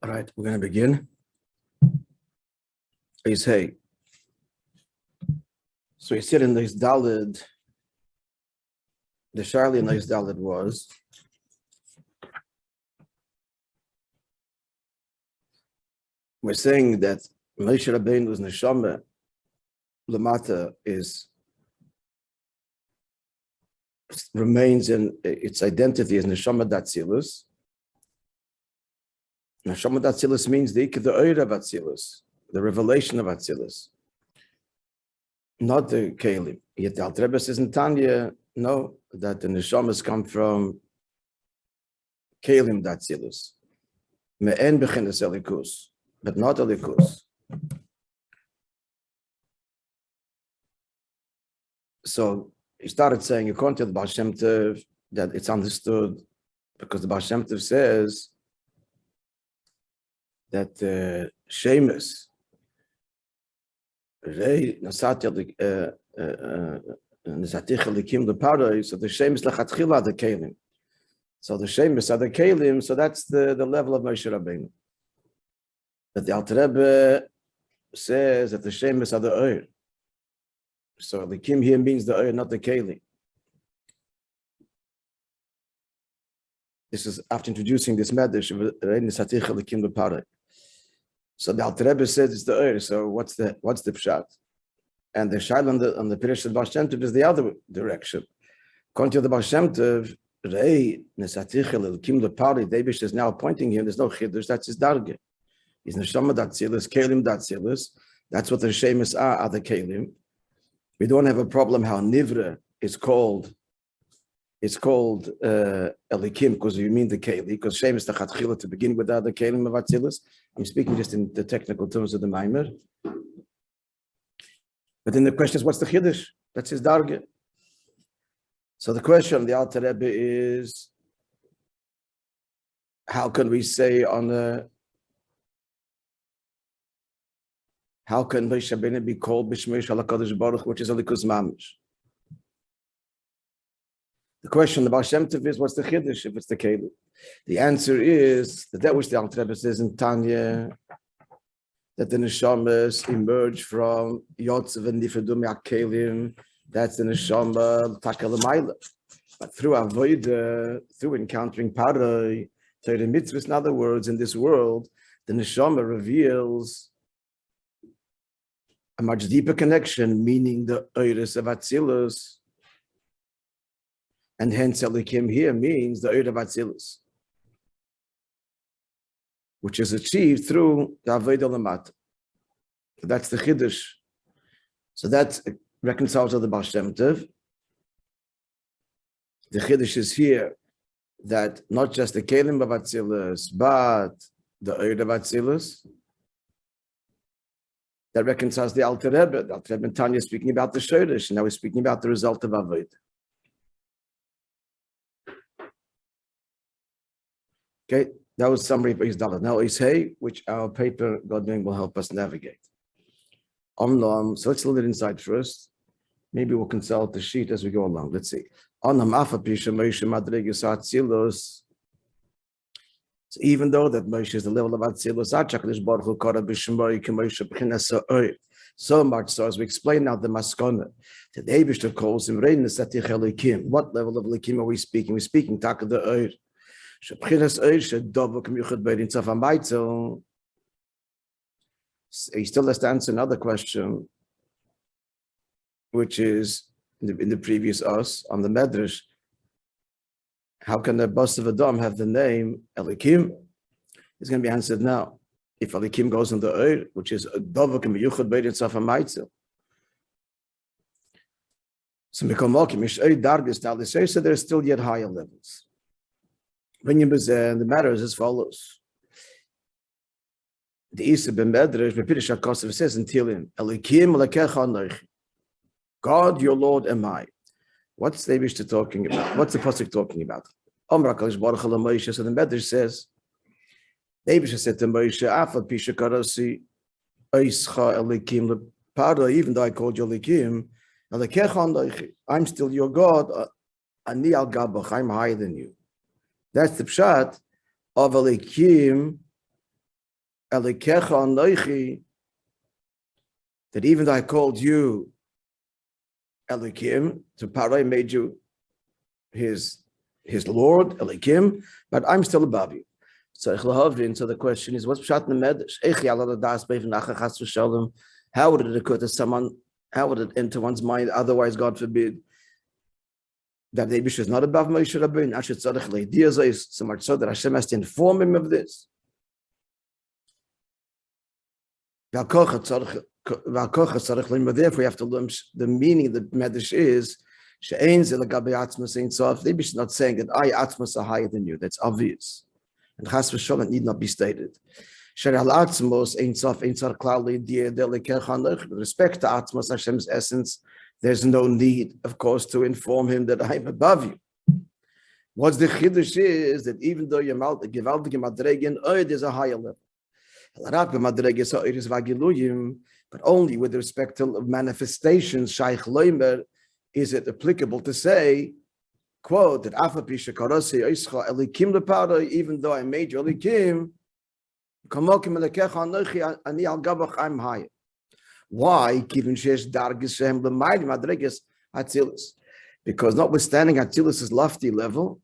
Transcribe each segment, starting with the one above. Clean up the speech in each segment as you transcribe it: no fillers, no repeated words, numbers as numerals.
All right, we're going to begin. Hey. So he said in this Daled, the Charlie in this Daled was we're saying that Moishe Rabbeinu's neshama lamata remains in its identity as neshama datzilus. Neshama datzilus means the oir of Atzilus, the revelation of Atzilus, not the kelim. Yet the Alter Rebbe says in Tanya, no, that the neshamas come from kelim datzilus, me'en bechinas elikus, but not elikus. So he started saying, according to the Baal Shem Tov, that it's understood because the Baal Shem Tov says that Shemus, so the Shemus lechatchila the kelim. So the Shemus are the kelim, so that's the level of Moishe Rabbeinu. But the Alter Rebbe says that the Shemus are the oir. So the kim here means the oir, not the kelim. This is after introducing this medrash of the Parah. So the Alter Rebbe says it's the oir. So what's the pshat? And the shayla on the Pirish of Baal Shem Tov is the other direction. According to the Baal Shem Tov, Rei nesatichel kim lepari. David is now appointing him. There's no chiddush. That's his darge. He's neshama datzilus, kelim datzilus. That's what the shemus are the kelim. We don't have a problem how nivra is called. It's called elikim because you mean the keli, because shemus the chatchila to begin with the kelim of Atzilus. I'm speaking just in the technical terms of the Maimer. But then the question is, what's the chiddush? That's his darge. So the question of the Alter Rebbe is, how can we say how can Moishe Rabbeinu be called b'shmei shel HaKadosh Baruch Hu, which is elikus mamish? The question about Shem Tov is, what's the chiddush if it's the kelim? The answer is that which the Alter Rebbe says in Tanya, that the neshamas emerge from Yotzev and Nifredu me'akelim. That's the neshama takel l'mayla. But through avodah, through encountering paroi, Torah mitzvahs, in other words, in this world, the neshama reveals a much deeper connection, meaning the oiris of Atzilus. And hence elikim here means the oir of Atzilus, which is achieved through the avodah lamata. That's the chiddush. So that reconciles to the Baal Shem Tov. The chiddush is here that not just the kelim of Atzilus, but the oir of Atzilus. That reconciles the Alter Rebbe. The Alter Rebbe and Tanya is speaking about the shodesh, and now we're speaking about the result of avodah. Okay, that was summary for his dollar. Now HAZEH, which our paper, God willing, will help us navigate. So let's look at inside first. Maybe we'll consult the sheet as we go along. Let's see. So even though that Moishe is the level of Atzilus, HaCHODESH Baruch Hu Kara b'Shemoi k'Moishe b'chinas ha'oir. So much so as we explain now the maskona. Today Bishter calls him Rein Nesatich Elikim. What level of Elikim are we speaking? We're speaking Taka the Oir. He still has to answer another question, which is in the previous us on the Medrash. How can the boss of Adam have the name Elikim? It's going to be answered now. If Elikim goes in the Oir, which is Dovak and Yuchad Beidin Tzaf HaMaitzel. So there are still yet higher levels. The matter is as follows. The Isa ben Medrash, Bepirish HaKosav says in Tilim, Elikim lekecha anochi. God, your Lord, am I. What's the Eibishter talking about? What's the pasuk talking about? Omra HaKadosh Baruch Hu Moishe. So the Medrash says, the Eibishter said to Moishe, Afal Pisha Karasi, Oischa Elikim lepara, even though I called you Elikim, lekecha anochi. I'm still your God. Ani al gabach. I'm higher than you. That's the pshat of Elikim Elikecha Anochi, that even though I called you Elikim, so Paro made you his Lord, Elikim, but I'm still above you. So the question is, what's Pshat Medesh? How would it occur to someone? How would it enter one's mind? Otherwise, God forbid, that the Eibush is not above Moishe Rabbeinu. So much so that Hashem has to inform him of this. Therefore, we have to learn the meaning that Medesh is. The Eibush is not saying that I Atmos are higher than you. That's obvious. And Chas v'Shalom need not be stated. With respect to Atmos, Hashem's essence, there's no need, of course, to inform him that I'm above you. What's the Chiddush is that even though you're gewaltige Madregen, there's a higher level. But only with respect to manifestations, Shaykh Leimer, is it applicable to say, quote, that even though I made you Elikim, I'm higher. Why? Because notwithstanding Atzilus' lofty level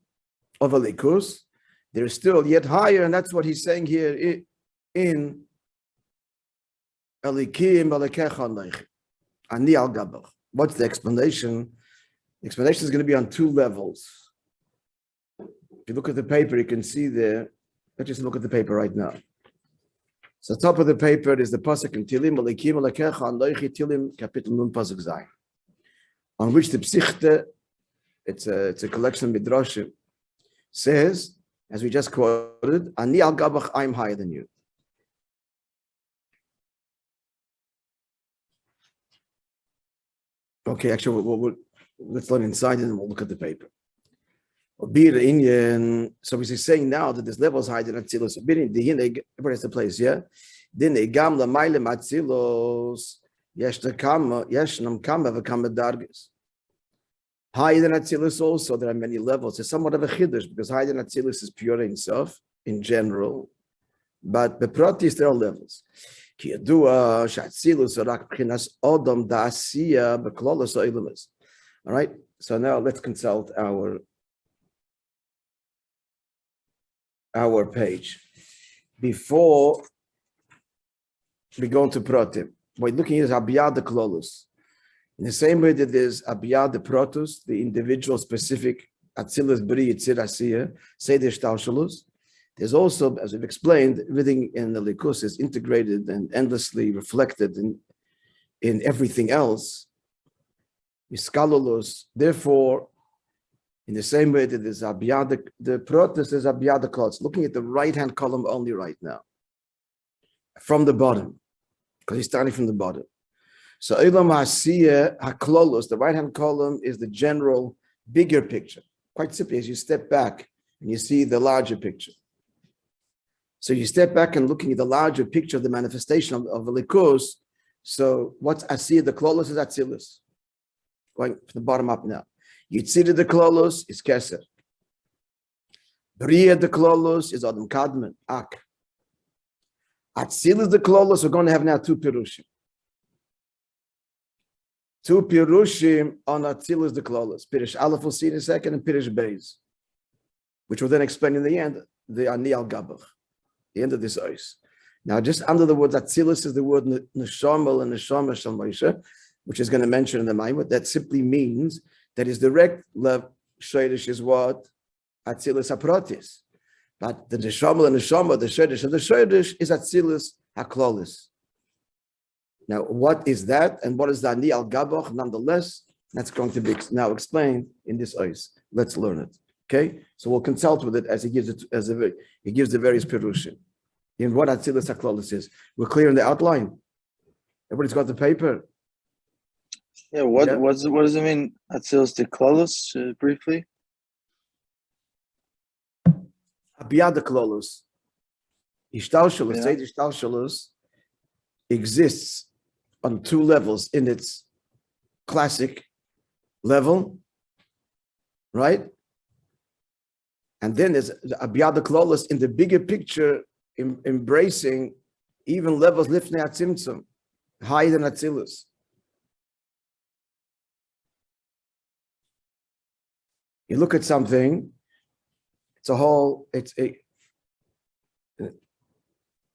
of Elikus, there is still yet higher, and that's what he's saying here in Elikim Elikecha Anochi. Ani al Gabach. What's the explanation? The explanation is going to be on two levels. If you look at the paper, you can see there. Let's just look at the paper right now. So top of the paper is the pasuk in Tilim, Elikim Elikecha Anochi Tilim, Kapitel Nun pasuk Zayin, on which the Psichte, it's a collection of midrashim, says, as we just quoted, Ani al Gabach, I'm higher than you. Okay, actually, let's learn inside and we'll look at the paper. So he's saying now that this level is higher than Atzilus. Where is the place? Yeah. Higher than Atzilus also, there are many levels. It's somewhat of a chiddush because higher than Atzilus is pure in self in general, but the pratis there are levels. All right. So now let's consult our page. Before we go into pratim, we're looking at Abiyad the Klolus. In the same way that there's Abiyad the Protus, the individual specific Atzilus Bri Yitzir Asiyah, Seder Shtalshalus, there's also, as we've explained, everything in the Likus is integrated and endlessly reflected in everything else. Iskalulus. Therefore, in the same way that there's Abiyad the Protus, there's Abiyad the Klolus. Looking at the right-hand column only right now, from the bottom, because he's starting from the bottom. So Eilam Ha'asiyah HaKlolus, the right-hand column is the general, bigger picture. Quite simply, as you step back and you see the larger picture. So you step back and looking at the larger picture of the manifestation of the Likus. So what's Asiyah the Klolus is Atzilus. Going from the bottom up now. Yitzir the Klolus is Keser. Bria the Klolus is Adam Kadman, Ak. Atzilus the Klolus, we're going to have now two Pirushim. Two Pirushim on Atzilus the Klolus. Pirish Aleph will see in a second, and Pirish Beis, which will then explain in the end the Ani al Gabach, the end of this ice. Now, just under the word Atzilus is the word Neshamel and Neshama Shel Moishe, which is going to mention in the Maimon. That simply means that his direct love Shodesh is what? Atzilus HaProtis. But the Neshamel and Neshama, the Shodesh of the Shodesh, is Atzilus HaKlolis. Now, what is that, and what is the Ani al Gabach? Nonetheless, that's going to be now explained in this ice. Let's learn it. Okay, so we'll consult with it as he gives it he gives the various perushim in what Atzilus HaKlolis is. We're clear in the outline. Everybody's got the paper. Yeah. What does it mean? Atzilus HaKlolis, briefly. Abiyad HaKlolis, Ishtalshalus, Seder Ishtalshalus exists on two levels in its classic level, right? And then there's the Abiyad HaKlolis in the bigger picture, embracing even levels lifnei atzimtzum, higher than Atzilus. You look at something, it's a whole, it's a,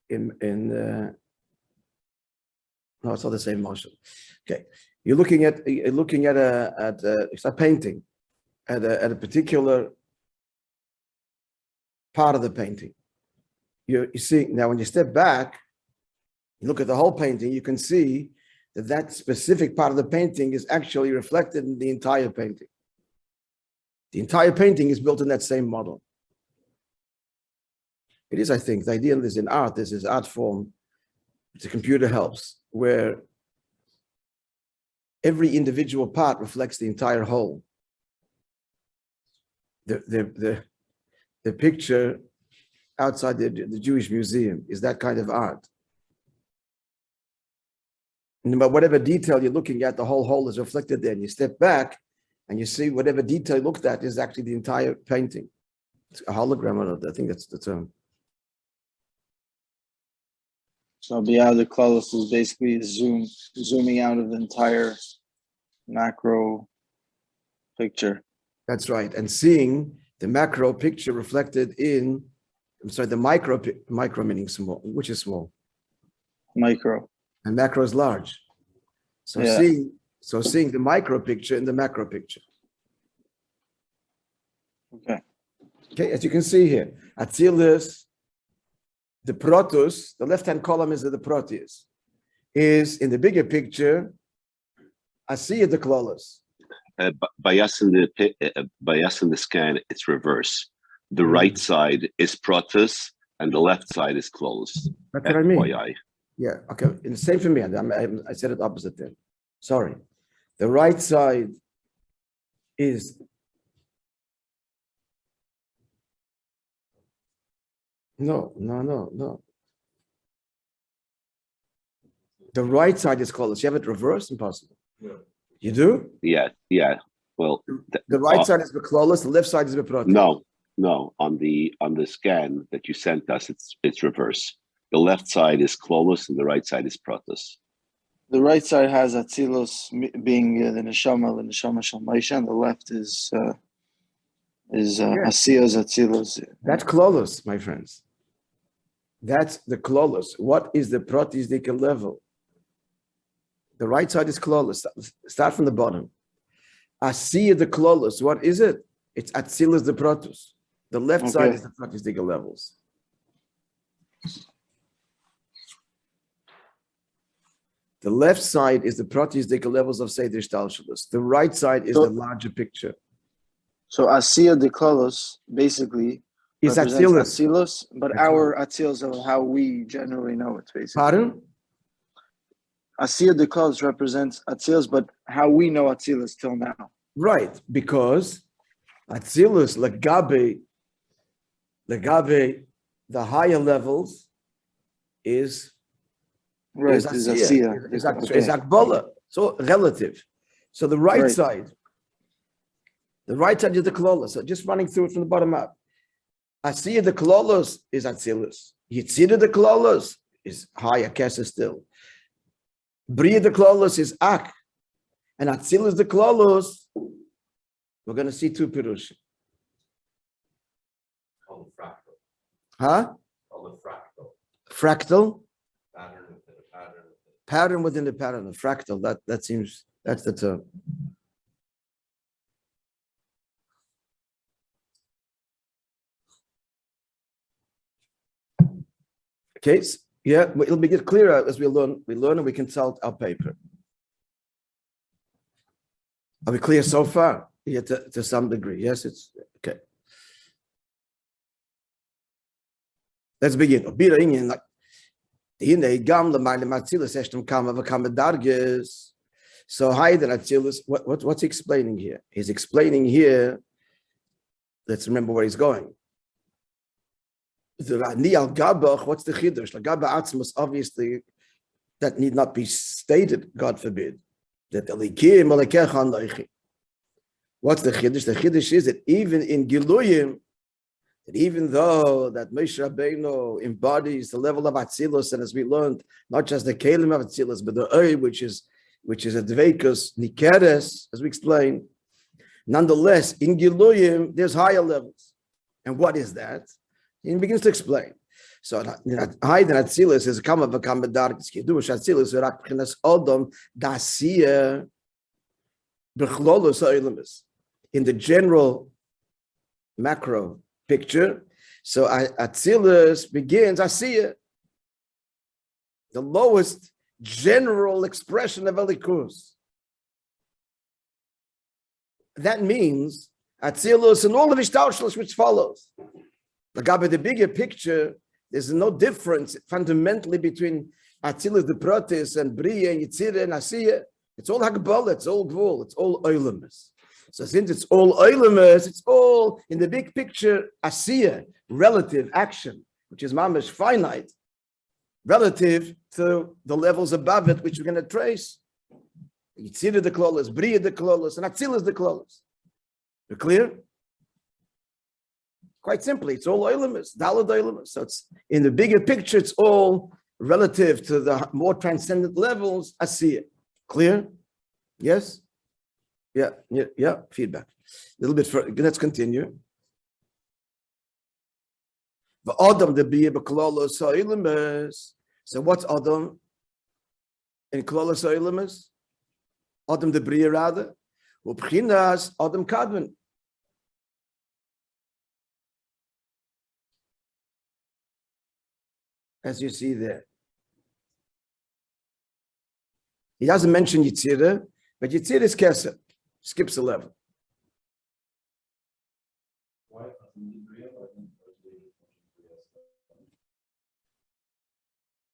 no, it's not the same motion. Okay, you're looking at it's a painting, at a particular part of the painting. You see, now when you step back, you look at the whole painting, you can see that specific part of the painting is actually reflected in the entire painting. The entire painting is built in that same model. It is, I think, the idea is in art, this is art form, the computer helps, where every individual part reflects the entire whole. The picture outside the Jewish museum is that kind of art. But whatever detail you're looking at, the whole is reflected there. And you step back and you see whatever detail you looked at is actually the entire painting. It's a hologram, I think that's the term. So beyond the close is basically zooming out of the entire macro picture. That's right. And seeing the macro picture reflected in, the micro meaning small, which is small. Micro. And macro is large. So yeah. Seeing the micro picture in the macro picture. Okay, as you can see here, Atzilus, the protus, the left-hand column is the proteus, is in the bigger picture, Asiya the Klolos. By us in the scan, it's reverse. The right side is protus and the left side is closed. That's what I mean. Yeah, okay. And the same for me. I said it opposite then. Sorry. The right side is no. The right side is closed. You have it reversed? Impossible. No. You do? Yeah. Well, the right side is the closed, the left side is the protus. No. On the scan that you sent us, it's reverse. The left side is closed and the right side is protus. The right side has Atzilus being the neshama shel Moishe, and the left is Asiya's Atzilus. That's klolos, my friends. That's the klolos. What is the protisdika level? The right side is klolos. Start from the bottom. Asiya the klolos. What is it? It's Atzilus the protus. The left side is the protisdika levels. The left side is the protisdika levels of Seder Shtalshelus. The right side is the larger picture. So Asiya the Klolos basically is Atzilus, but that's our Atzilus of how we generally know it, basically. Pardon? Asiya the Klolos represents Atzilus, but how we know Atzilus till now. Right, because Atzilus, Legabe, the higher levels is Asiya. Is Akbola. So relative. So the right side is the Klolos. So just running through it from the bottom up. Asiya the Klolos is Atzilus. Yitzida the Klolos is higher, Kesser still. Bria the Klolos is Ak. And Atzilus the Klolos, we're going to see two Pirushim. Called fractal. Huh? Called fractal. Fractal? Pattern within the pattern, a fractal. That seems, that's the term. Okay, yeah, it'll be get clearer as we learn and we consult our paper. Are we clear so far? Yeah, to some degree. Yes, it's okay. Let's begin. So higher than Atzilus, what's he explaining here? He's explaining here, let's remember where he's going. What's the chiddush? L'gaba atzmus, obviously, that need not be stated, God forbid. That elikim alekecha anochi. What's the chiddush? The chiddush is that even in Giluyim, that even though that Moishe Rabbeinu embodies the level of Atzilus, and as we learned, not just the Kelim of Atzilus, but the Oy, which is a Dveikus Nikeres, as we explained, nonetheless, in Giluyim, there's higher levels. And what is that? He begins to explain. So, higher than Atzilus is Kama V'Kama Darkis Kiddush Atzilus V'Rak P'chinas Odom Dasiya B'Chlolus Ha'Olemus. In the general macro picture, so Atzilus begins Asiya, the lowest general expression of Elikus. That means Atzilus and all of Ishtalshlus which follows. The bigger picture, there's no difference fundamentally between Atzilus the Protis and Bria and Yitzira and Asiya. It's all Hakbala, it's all Gvul, it's all Oilemus. So since it's all Oilemus, it's all in the big picture Asiya, relative action, which is mamish finite, relative to the levels above it, which we're going to trace. Yitzira the Klolos, Bria the Klolos, and Atzilus the Klolos. You clear? Quite simply, it's all Oilemus, Dalad Oilemus. So it's in the bigger picture, it's all relative to the more transcendent levels, Asiya. Clear? Yes? Yeah, feedback. A little bit further. Let's continue. The Adam the Bia B'Kololos Ha'Olemus. So what's Adam in Kololos Ha'Olemus? Adam the Bria rather. U'Pchinas Adam Kadmon. As you see there. He doesn't mention Yitzira, but Yitzira is Kesef. Skips a level.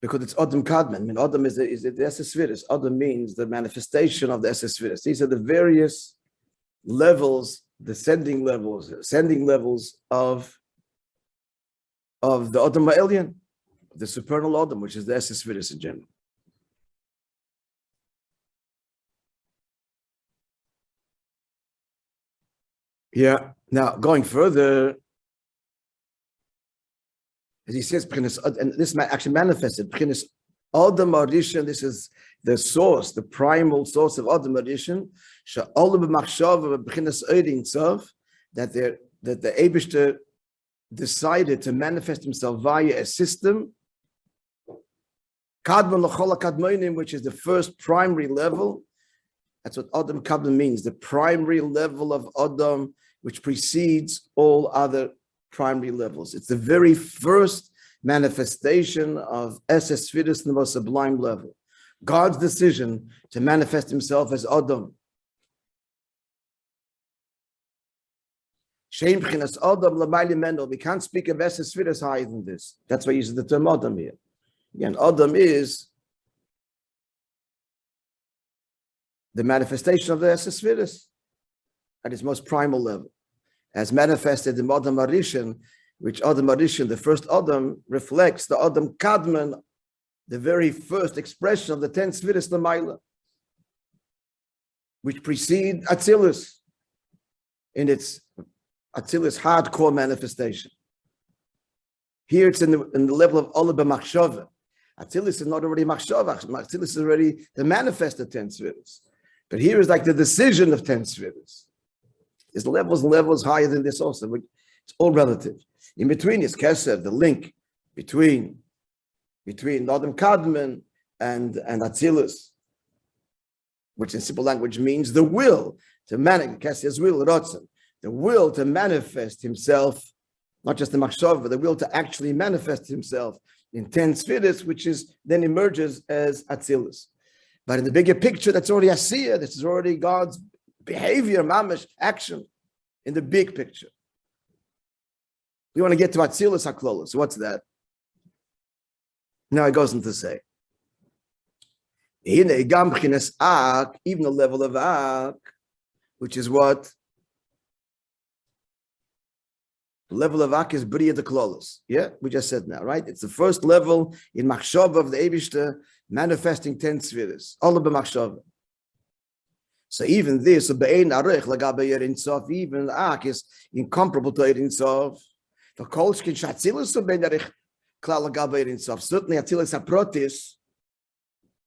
Because it's Adam Kadmon. I mean, Adam is the Esesviris. Adam means the manifestation of the Esesviris. These are the various levels, ascending levels of the Adam Ha'elyon, the supernal Adam, which is the Esesviris in general. Yeah. Now, going further, as he says, and this actually manifested, Adam Arishan, this is the source, the primal source of Adam Arishan, that the Eibishter decided to manifest himself via a system, which is the first primary level. That's what Adam Kadmon means, the primary level of Adam, which precedes all other primary levels. It's the very first manifestation of Esesviris in the most sublime level. God's decision to manifest himself as Adam. We can't speak of Esesviris higher than this. That's why he uses the term Adam here. Again, Adam is the manifestation of the Esesviris at its most primal level, as manifested in Adam Arishan, which Adam Arishan, the first Adam, reflects the Adam Kadmon, the very first expression of the 10 Sviris L'mayla, which precede Atzilus in its Atzilus hardcore manifestation. Here it's in the level of Ola b'machshava. Atzilus is not already machshava. Atzilus is already the manifested 10 Sviris. But here is like the decision of 10 Sviris. There's levels higher than this also. It's all relative. In between is Kesef, the link between Adam Kadmon and Atzilus, which in simple language means the will to manifest, Kesef's will, Rotzen, the will to manifest himself, not just the machshava, but the will to actually manifest himself in 10 Sviris, which is then emerges as Atzilus. But in the bigger picture, that's already Asiya, this is already God's behavior, mamash, action, in the big picture. We want to get to Atzilus HaKlolos. So what's that? Now it goes on to say, even the level of Ak, which is what? The level of Ak is Bria the Klolos. Yeah, we just said now, right? It's the first level in Machshava of the Eibishter, manifesting 10 Sviris. All b'machshava. So even this, even Ak is incomparable to Ein Sof. The kolshkin shatzilus or ben derech klal gabe in sof. Certainly atzilus aprotis,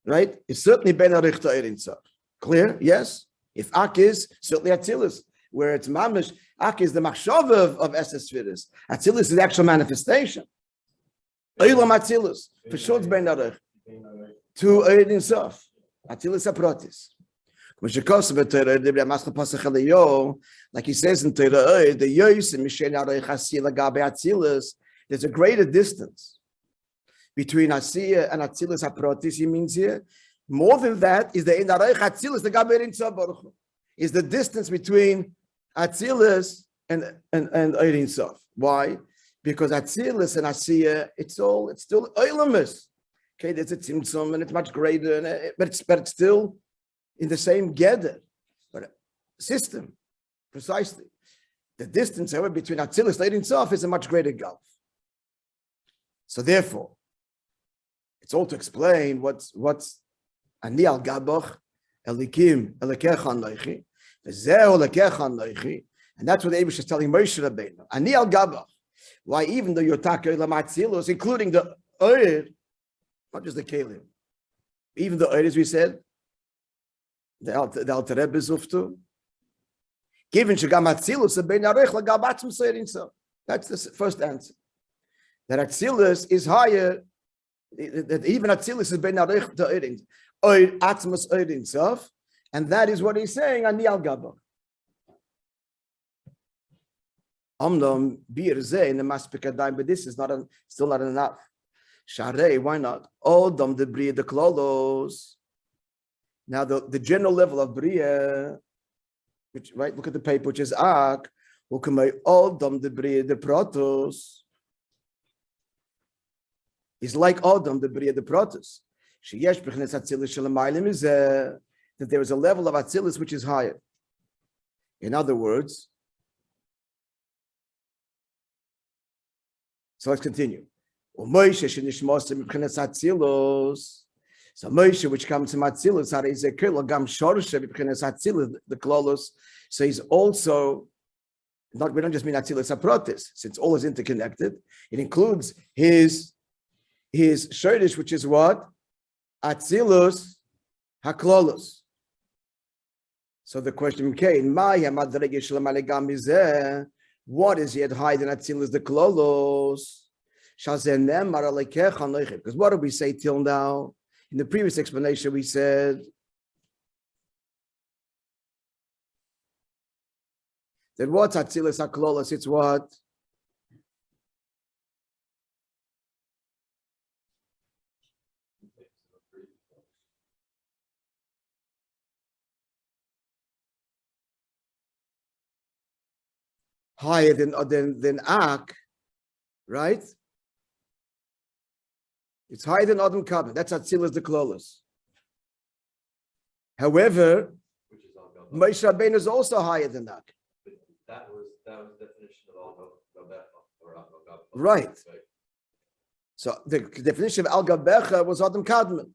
right? It's certainly ben derech to in sof. Clear? Yes. If ak is certainly atzilus, where it's mamish, ak is the machshava of esesfiris. Atzilus is the actual manifestation. Oilam atzilus for sure it's ben derech to in sof. Atzilus aprotis. Like he says in Torah, there's a greater distance between Asiya and Atzilus Haprotis. He means here, more than that is the Inarayich Atzilus, the Gaber in Baruch Hu, is the distance between Atzilus and Eirin Sof. Why? Because Atzilus and Asiya, it's still Eilamus. Okay, there's a Tzimtzum and it's much greater, but it's still in the same gather, but system, precisely. The distance, however, between Atzilus and Ein Sof is a much greater gulf. So therefore, it's all to explain what's Ani al Gabach, Elikim, Elikecha Anoichi, Vezeo Elikecha Anoichi, and that's what the Eibush is telling Moishe Rabbeinu. Ani al Gabach. Why, even though you're talking about Atzilus, including the Oir, not just the Kelim, even the Oir, as we said, the Alter Rebbe Zuftu. Given Shagam Atzilus ben Arech Lagabatzum Seirin Sof. That's the first answer. That Atzilus is higher. That even Atzilus is ben Arech to Eirin, or Atzmus Eirin Sof, and that is what he's saying. Ani al Gabach. Amnam Bir Zeh in the Maspikadai, but this is still not enough. Sharei, why not? Odom the Bria the Klolos. Now the general level of Bria, which right, look at the paper, which is Ak, Odom the Bria the Protos, is like Odom the Bria the Protos. That there is a level of Atzilus which is higher. In other words, so let's continue. So Moishe, which comes to Matzilus, the Klolos, so he's also, we don't just mean Atzilus Aprotis, since all is interconnected. It includes his Shodesh, which is what? Atzilus HaKlolos. So the question came, what is yet higher than Atzilus the Klolos? Because what did we say till now? In the previous explanation, we said that what's Atzilus HaKlolos? It's what? Higher than Ak, right? It's higher than Adam Kabbalah. That's Atzilus the Klolos. However, Moishe Rabbeinu is also higher than that. That was the definition of Al-Gabecha. Right. So the definition of Al-Gabecha was Adam Kadmon.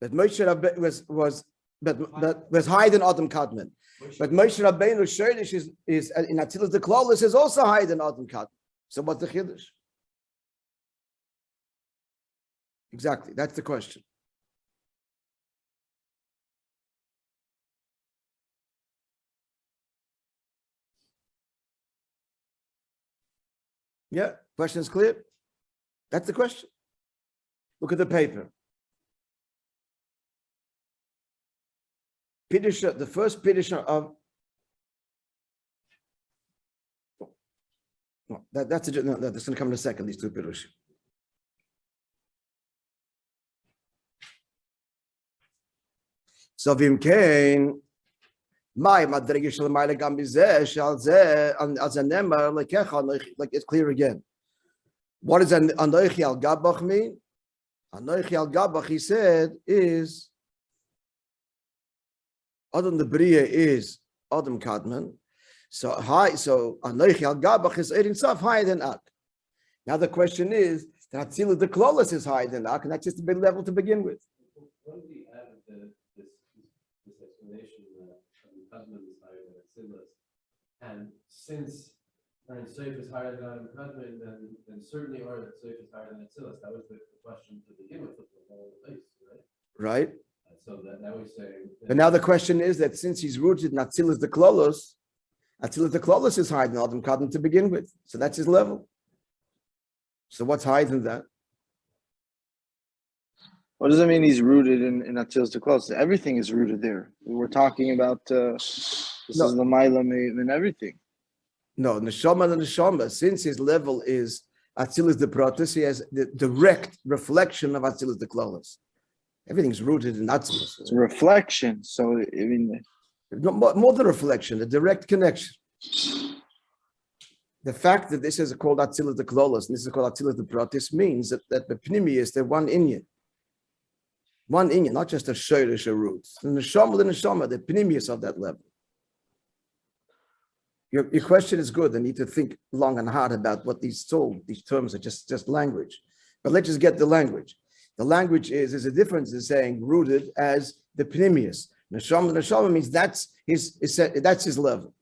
But Moishe Rabbeinu was higher than Adam Kadmon. But Moishe Rabbeinu's Shodesh is in Atzilus the Klolos is also higher than Adam Kadmon. So what's the Chiddush? Exactly, that's the question. Yeah, question is clear? That's the question. Look at the paper. Pidusha, the first Pidusha of that's going to come in a second, these two Pidusha. So Vim Kain, my madrege shel ma'ale gam bizeh shal zeh as a nemer lekecha, like it's clear again. What does an anoichi al gabach mean? Anoichi al gabach, he said, is Adam the Bria is Adam Kadmon. So high, so anoichi al gabach is Eirin Sof higher than Ak. Now the question is that Atzilus the Klolos is higher than Ak, and that's just a big level to begin with. When we added this explanation that Kadmon is higher than Atzilus, and since And safe is higher than Adam Kadmon, then certainly or safe is higher than Atzilus. That was the question to begin with the whole place, right? Right? And so that now we say. But now the question is that since he's rooted in Atzilus the Klolos is higher than Adam Kadmon to begin with. So that's his level. So what's higher than that? What does it mean he's rooted in Atzilus the Klolos? Everything is rooted there. We were talking about this is the Mailam and everything. No, Neshama, since his level is Atzilus the Protus, he has the direct reflection of Atzilus the Klolos. Everything's rooted in Atzilus. It's a reflection. So, I mean, more than reflection, a direct connection. The fact that this is called Atzilus the Klolos and this is called Atzilus the Protus means that the Pnimi is the one inyan. One inyan, not just a shayrish root. The Neshama, the Pnimius of that level. Your question is good. I need to think long and hard about what these terms are just language. But let's just get the language. The language is a difference in saying rooted as the Pnimius. Neshama means that's his level.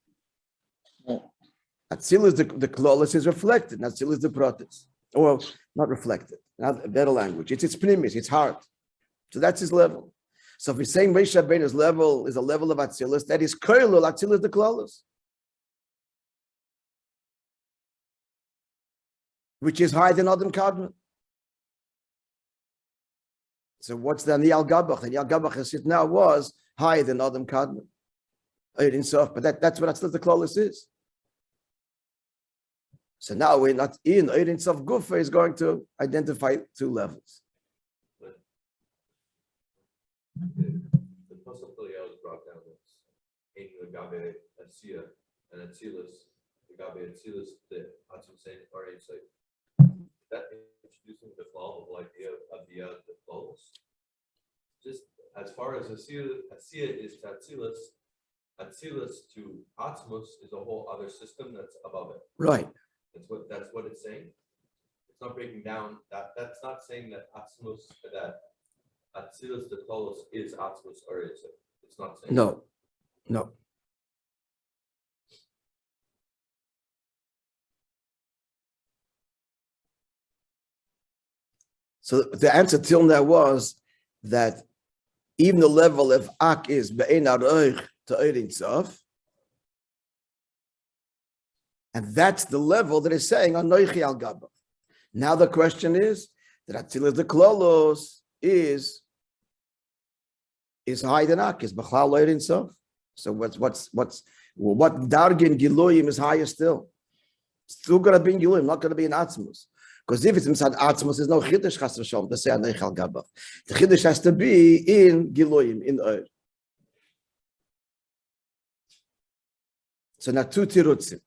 Atzilus the Klolos is reflected. Atzilus the Protus. Or not reflected. Not a better language. It's Pnimius, it's heart. So that's his level. So if we're saying Moshe Rabbeinu's level is a level of Atzilus, that is Koilul Atzilus the Klolos, which is higher than Adam Kadmon. So what's the Niyal Gabach? The Niyal Gabach as it now was higher than Adam Kadmon. But that's what Atzilus the Klolos is. So now we're not in Ein Sof Gufa is going to identify two levels. The possibility I was brought down was in the Gabe Atzia and Atzilus, the Gabe Atzilus, the Atzim saying are inside. That introducing the plausible idea of the flows. Just as far as Atzia is to Atzilus to Atmos is a whole other system that's above it. Right. That's what it's saying. It's not breaking down that. That's not saying that Atmos that Atzilus the Klolos is Atmos or is it? It's not saying. No. So the answer till now was that even the level of Ak is Be'ein Aroich to Ein Sof, and that's the level that is saying Anoichi al Gabach. Now the question is that Atzilus the Klolos is higher than Ak, is B'chlal Ein Sof. So what Dargin Giloyim is higher still? Still going to be in Giloyim, not going to be in Atzmos. Because if it's inside Atzmos, there's no Chiddush Chas V'Shalom to say Anoich al Gabach. The Chiddush has to be in Giloyim, in Oir. So now two tirutzim.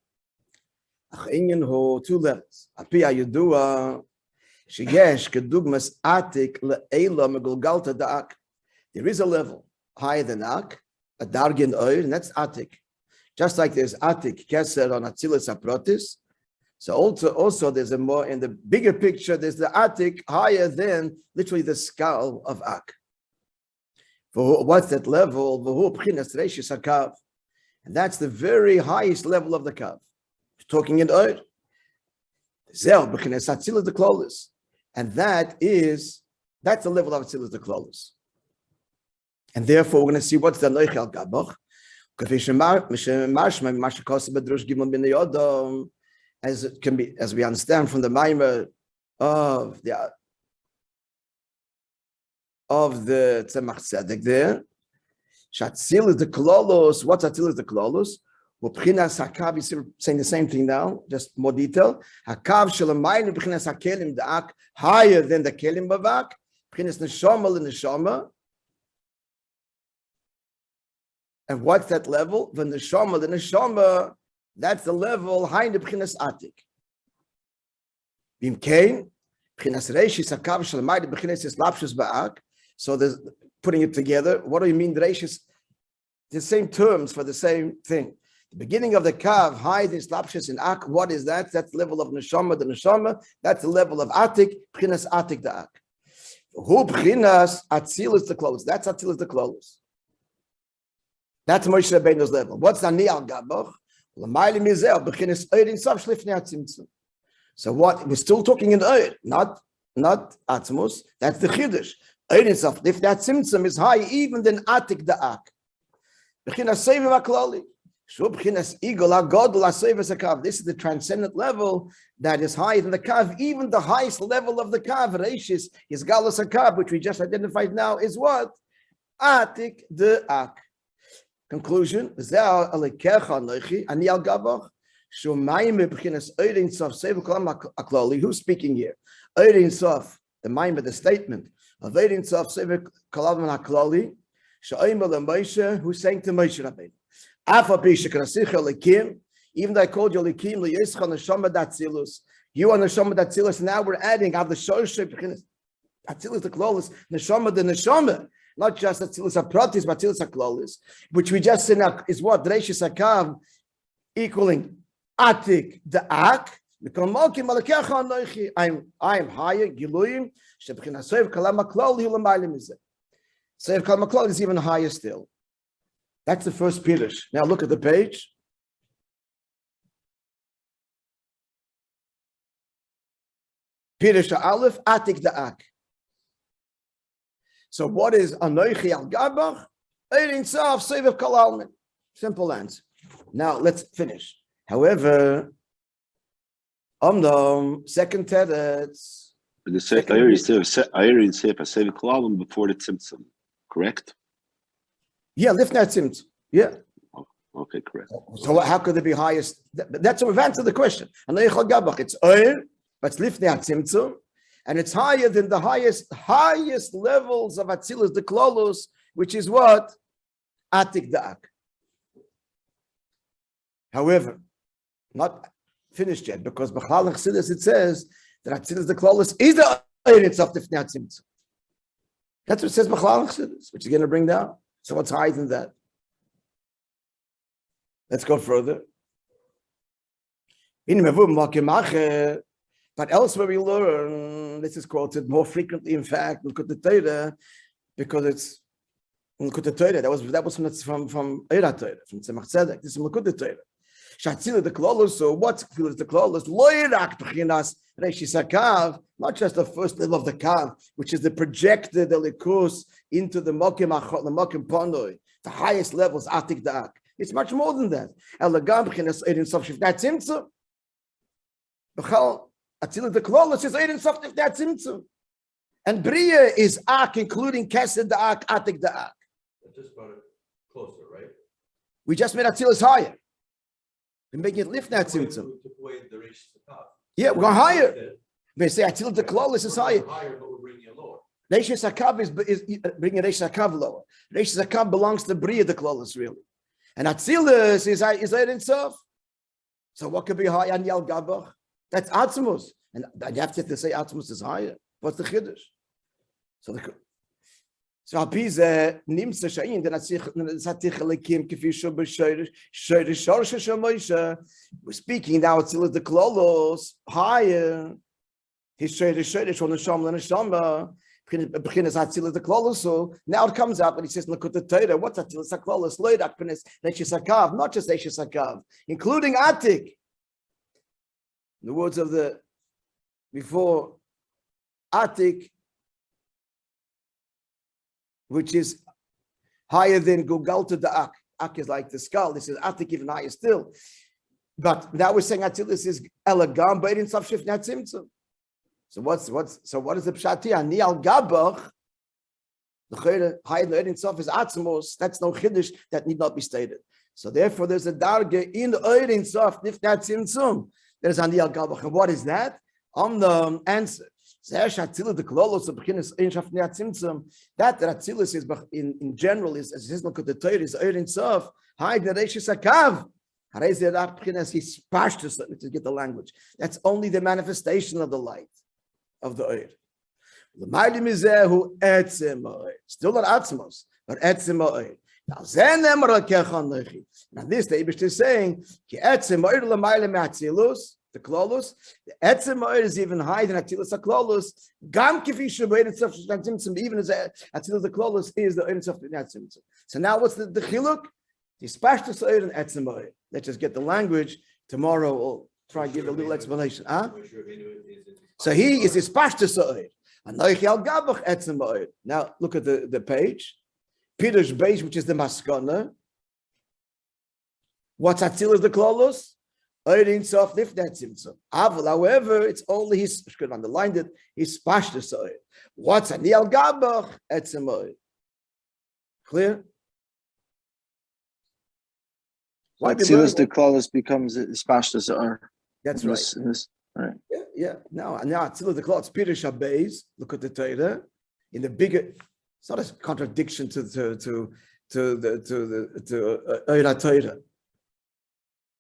Two levels. Api Yudua sheyesh kedugmas atik le'ela megulgalta da'ak. There is a level higher than Ak, a dargin oir, and that's atik. Just like there's atik keser on Atzilus Aprotis. So also there's a more in the bigger picture. There's the atik higher than literally the skull of Ak. For what's that level? And that's the very highest level of the kav. Talking in Oir. And that's the level of Atzilus the Klolos. And therefore, we're going to see what's the Anoich al Gabach. As it can be, as we understand from the Maimer of the Tzemach Tzedek there, Atzilus the Klolos. What's Atzilus the Klolos? B'chinas hakav, you're saying the same thing now, just more detail. Hakav shelamaynu b'chinas hakelim da'ak, higher than the kelim b'vak. B'chinas neshama l'neshama. And what's that level? The neshama, that's the level high in the b'chinas atik. B'imkein, b'chinas reishis hakav shelamaynu b'chinas islapshus ba'ak. So there's putting it together. What do you mean reishis? The same terms for the same thing. The beginning of the kav, high in slapshus in Ak, what is that? That's the level of neshama, the neshama. That's the level of atik, b'chinas atik the Ak. Who b'chinas Atzilus the Klolos? That's Atzilus the Klolos. That's Moshe Rabbeinu's level. What's Ani al Gabach? So what we're still talking in Eir, not Atmos. That's the Chiddush. Eir Sof Lifnei Tzimtzum is high even than Atik Da'ak. This is the transcendent level that is higher than the Kav. Even the highest level of the Kav, Reishis, is Galus HaKav, which we just identified now, is what? Atik Da'ak. Conclusion, who's speaking here? Eirin Sof, the mind of the statement of Eirin Sof Sever Kalavman HaKlali, Sha'imel Moishe, who's saying to Moishe Rabbi, even though I called you Likim, you are Neshama Datzilus, now we're adding the Shoshim, Atzilus the Klolis, Neshama the Neshama. Not just Atzilus HaPratis, but Atzilus HaKlolis, which we just said is what? Reishis HaKav equaling Atik Da'ak. I am higher, Giluyim, Shebchina Sev Kalam HaKlol, Hilamaylim is it. Sev Kalam HaKlol is even higher still. That's the first Pirush. Now look at the page. Pirush Aleph, Atik Da'ak. So what is Anoichi al Gabach? Eirin Sof Seviv Kalalman. Simple answer. Now let's finish. However, second teretz. The Eirin Sof Seviv Kalalman before the Tzimtzum, correct? Yeah, Lifnei Tzimtzum. Yeah. Okay, correct. So how could it be highest? That's what we've answered the question. Anoichi al Gabach. It's Eir, but it's Lifnei Tzimtzum. And it's higher than the highest levels of Atzilus, the Klolos, which is what? Atik Da'ak. However, not finished yet, because B'chalach Chassidus it says that Atzilus, the Klolos, is the Eirin of Lifnei Tzimtzum. That's what it says B'chalach Chassidus, which is going to bring down. So what's higher than that? Let's go further. But elsewhere we learn, this is quoted more frequently, in fact, look at the Torah, because it's look at the Torah. That was from Eira Torah, from Tzemach Tzedek. This is look at the Torah. Shatzila the Klolos. So what's the Klolos? Loirak B'chinas Reishis HaKav, not just the first level of the Kav, which is the projected Elikus into the Mokim Ponoi. The highest levels Atik Da'ak. It's much more than that. Elagam B'chinas Eirin Sof Shifnei Tzimtzum. B'chal Atzilus the Klolos is Eirin Sof Shifnei Tzimtzum. And Bria is Ak, including Kesed Da'ak, Atik Da'ak. That just brought it closer, right? We just made Atzilus higher. We're making it Lifnei Tzimtzum. We took away the Reishis HaKav. Yeah, we're going higher. We say Atzilus the Klolos is higher. Higher, but we're bringing it lower. Reishis HaKav is bringing Reishis HaKav lower. Reishis HaKav belongs to Bria the Klolos, really. And Atzilus is Eirin Sof. So what could be higher on Yal Gabach? That's Atzmos. And you have to say Atzmos is higher. What's the Chiddush? So Apize Nimsa Shayin, then Satich Lekim Kifisha B'Shorish Moishe. We're speaking now. It's the Klolos higher. His Shorish on the Shom and Shamba. Beginnes Atzilas the Klolos. So now it comes out, but he says, look at the Torah. What's Atzilas Klolos? Loidak Penes Reishis HaKav, not just Reishis HaKav, including Atik. In the words of the before Atik, which is higher than Gugalta Da'ak. Ak is like the skull. This is Atik even higher still. But now we're saying Atzilus is Elagam, but in Safshif Natzimtzum. So what is the Pshat here? Ani al Gabach, the higher than Erin Sof is Atzmos. That's no Chiddush that need not be stated. So therefore, there's a darge in Erin Sof, if that's Tzimtzum. There's Ani al Gabach. And what is that? The answer. That Atzilus is in general is as his look at the Torah is Eirin Sof high the Reishis HaKav. To get the language. That's only the manifestation of the light of the Eir. Still not Atzmos, but Etzem Eir. Now this the Eibush is saying the Klolos, the Etzem Eir is even higher than Atzilus HaKlolos. Gam Kifisha B'Eirin Sof Tzimtzum, even as Atzilus HaKlolos is the Eirin Sof Tzimtzum. So now what's the Chiluk? Hispashtus oir and etzem oir. Let's just get the language. Tomorrow we'll try and give a little explanation. Huh? So he is hispashtus oir. Anoichi al gabach etzem oir. Now look at the page. Pirush Beis, which is the maskana. What's Atzilus the Klolos? Oirin sof nifnetzim sof. However, it's only his, I could have underlined it, his pashtus oir. What's Ani al gabach etzem oir? Clear? Atzilus the Klolos becomes Spashtus or. That's right. Right. Yeah. Now Atzilus the Klolos, Pirush Beis. Look at the Torah. In the bigger, it's not a contradiction to Torah.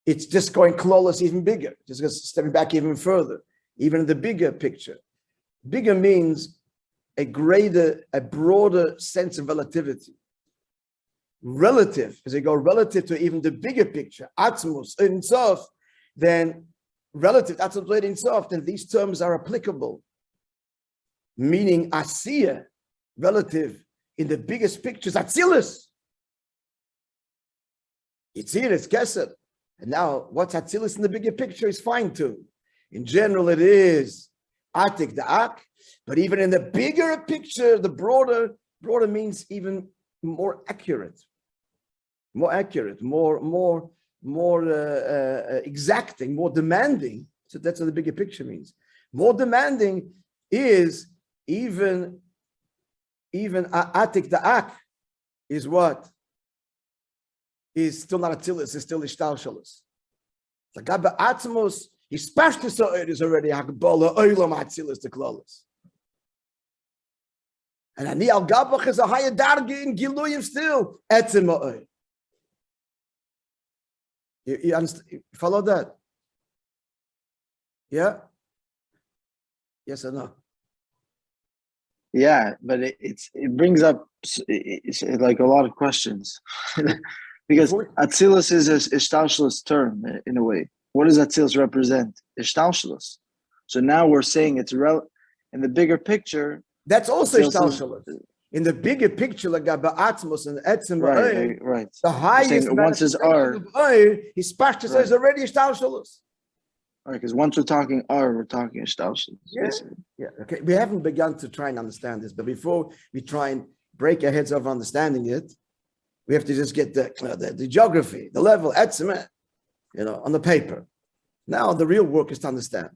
It's just going Klolos even bigger, just stepping back even further, even in the bigger picture. Bigger means a broader sense of relativity. Relative, as you go relative to even the bigger picture, Atzmus, Ein Sof, then relative, Atzmus, Ein Sof, then these terms are applicable. Meaning Asiya, relative in the biggest pictures, Atzilus. It's here, it's Kesed. And now, what's Atzilus in the bigger picture is fine-tuned. In general, it is Atik Da'ak, but even in the bigger picture, the broader means even more accurate, more exacting, more demanding. So that's what the bigger picture means. More demanding is even Atik Da'ak is what? Is still not Atzilus, is still Ishtalshalus. The Gabba Atzmos, his Pashtus is already Hakbola Oilam Atzilus the Klolos. And Ani al Gabach is a higher darge in Giluyim still. Etzem Oil. You understand? You follow that? Yeah? Yes or no? Yeah, but it brings up it's like a lot of questions. Because Atzilus is a Ishtalshalus term in a way. What does Atzilus represent? Ishtalshalus. So now we're saying it's in the bigger picture. That's also Ishtalshalus. In the bigger picture, like Atzmos and Etzem, right. The highest once is R, his Pashtus is already Ishtalshalus. Right, because once we're talking R, we're talking Ishtalshalus. Yeah. Okay. We haven't begun to try and understand this, but before we try and break our heads over understanding it, we have to just get the geography, the level, etzem, on the paper. Now the real work is to understand.